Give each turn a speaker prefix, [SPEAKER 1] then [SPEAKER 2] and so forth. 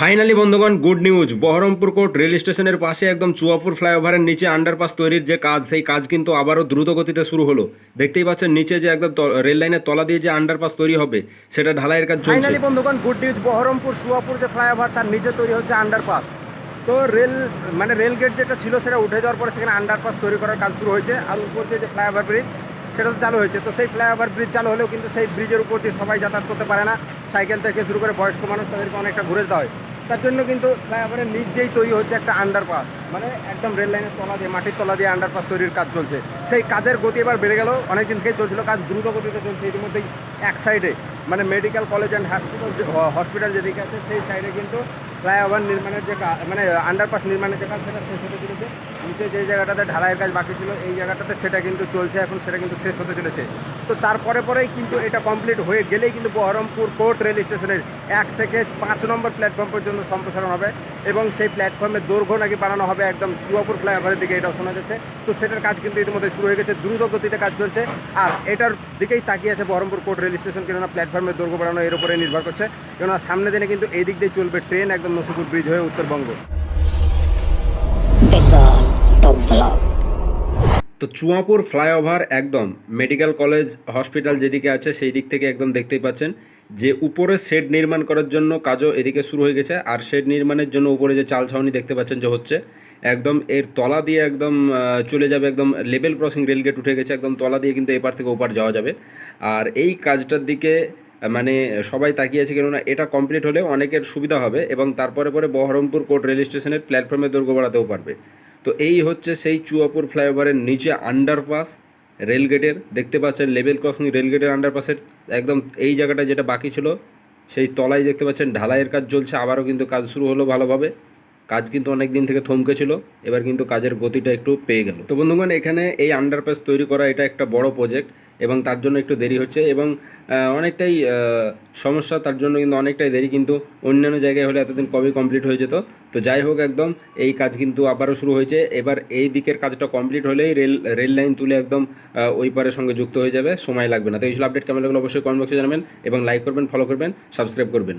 [SPEAKER 1] Finally বন্ধুগণ, good news. Baharampur court rail স্টেশনের পাশে একদম চুয়াপুর ফ্লাইওভারের নিচে আন্ডারপাস তৈরির যে কাজ, সেই কাজ কিন্তু আবারও দ্রুত গতিতে শুরু হলো। দেখতেই পাচ্ছেন নিচে যে একদম রেল লাইনের তলা দিয়ে যে আন্ডারপাস তৈরি হবে, সেটা ঢালাইয়ের কাজ চলছে।
[SPEAKER 2] ফাইনালি বন্ধুগণ, গুড নিউজ। বহরমপুর চুয়াপুর যে ফ্লাইওভার, তার নিচে তৈরি হচ্ছে আন্ডারপাস। তো রেল গেট যেটা ছিল সেটা উঠে যাওয়ার পরে সেখানে আন্ডারপাস তৈরি করার কাজ শুরু হয়েছে। আর উপর দিয়ে যে ফ্লাইওভার ব্রিজ, সেটা তো চালু হয়েছে। তো সেই ফ্লাইওভার ব্রিজ চালু হলেও কিন্তু সেই ব্রিজের উপর দিয়ে সবাই যাতায়াত করতে পারে না। সাইকেল থেকে শুরু করে বয়স্ক মানুষ, তাদেরকে অনেকটা ঘুরে দেওয়া হয়। তার জন্য কিন্তু ফ্লাইওভারের নিচ দিয়েই তৈরি হচ্ছে একটা আন্ডারপাস, মানে একদম রেল লাইনের তলা দিয়ে, মাটির তলা দিয়ে আন্ডারপাস তৈরির কাজ চলছে। সেই কাজের গতি এবার বেড়ে গেল। অনেকদিন থেকেই চলছিল কাজ, দ্রুত গতিতে চলছে। ইতিমধ্যেই এক সাইডে, মানে মেডিকেল কলেজ অ্যান্ড হসপিটাল যেদিকে আছে, সেই সাইডে কিন্তু ফ্লাইওভার নির্মাণের যে মানে আন্ডারপাস নির্মাণের যে কাজ, সেটা শেষ হতে চলেছে। নিচে যে জায়গাটাতে ঢালাইয়ের কাজ বাকি ছিল, এই জায়গাটাতে সেটা কিন্তু চলছে এখন, সেটা কিন্তু শেষ হতে চলেছে। তো তারপরে পরেই কিন্তু এটা কমপ্লিট হয়ে গেলেই কিন্তু বহরমপুর কোর্ট রেল স্টেশনের 1 থেকে 5 নম্বর প্ল্যাটফর্ম পর্যন্ত সম্প্রসারণ হবে। এবং সেই প্ল্যাটফর্মের দৈর্ঘ্য নাকি বাড়ানো হবে একদম চুয়াপুর ফ্লাইওভারের দিকে, এটাও শোনা যাচ্ছে। তো সেটার কাজ কিন্তু ইতিমধ্যে শুরু হয়ে গেছে, দ্রুত গতিতে কাজ চলছে। আর এটার দিকেই তাকিয়ে আছে বহরমপুর কোর্ট রেল স্টেশন, কেননা প্ল্যাটফর্মের দৈর্ঘ্য বাড়ানো এর উপরে নির্ভর করছে। কেননা সামনে দিনে কিন্তু এই দিক দিয়ে চলবে ট্রেন, একদম নসিপুর ব্রিজ হয়ে উত্তরবঙ্গ।
[SPEAKER 1] তো চুয়াপুর ফ্লাইওভার একদম মেডিকেল কলেজ হসপিটাল যেদিকে আছে, সেই দিক থেকে একদম দেখতেই পাচ্ছেন যে উপরে শেড নির্মাণ করার জন্য কাজও এদিকে শুরু হয়ে গেছে। আর শেড নির্মাণের জন্য উপরে যে চাল ছাউনি দেখতে পাচ্ছেন যে হচ্ছে, একদম এর তলা দিয়ে একদম চলে যাবে, একদম লেভেল ক্রসিং রেলগেট উঠে গেছে, একদম তলা দিয়ে কিন্তু এপার থেকে ওপার যাওয়া যাবে। আর এই কাজটার দিকে মানে সবাই তাকিয়ে আছে, কেননা এটা কমপ্লিট হলে অনেকের সুবিধা হবে এবং তারপরে পরে বহরমপুর কোর্ট রেল স্টেশনের প্ল্যাটফর্মের দৈর্ঘ্য বাড়াতেও পারবে। তো এই হচ্ছে সেই চুয়াপুর ফ্লাইওভারের নিচে আন্ডারপাস রেলগেটের, দেখতে পাচ্ছেন লেভেল ক্রসিং রেলগেটের আন্ডারপাসের একদম এই জায়গাটা যেটা বাকি ছিল, সেই তলায় দেখতে পাচ্ছেন ঢালাইয়ের কাজ চলছে। আবারও কিন্তু কাজ শুরু হলো ভালোভাবে। কাজ কিন্তু অনেক দিন থেকে থমকে ছিল, এবার কিন্তু কাজের গতিটা একটু পেয়ে গেল। তো বন্ধুগণ, এখানে এই আন্ডারপাস তৈরি করা এটা একটা বড় প্রজেক্ট এবং তার জন্য একটু দেরি হচ্ছে এবং অনেকটাই সমস্যা, তার জন্য কিন্তু অনেকটাই দেরি। কিন্তু অন্যান্য জায়গায় হলে এতদিন কবে কমপ্লিট হয়ে যেত। তো যাই হোক, একদম এই কাজ কিন্তু আবারও শুরু হয়েছে। এবার এই দিকের কাজটা কমপ্লিট হলেই রেল লাইন তুলে একদম ওই পারের সঙ্গে যুক্ত হয়ে যাবে, সময় লাগবে না। তো এই আপডেট কেমন লাগলো অবশ্যই কমেন্ট বক্সে জানাবেন এবং লাইক করবেন, ফলো করবেন, সাবস্ক্রাইব করবেন।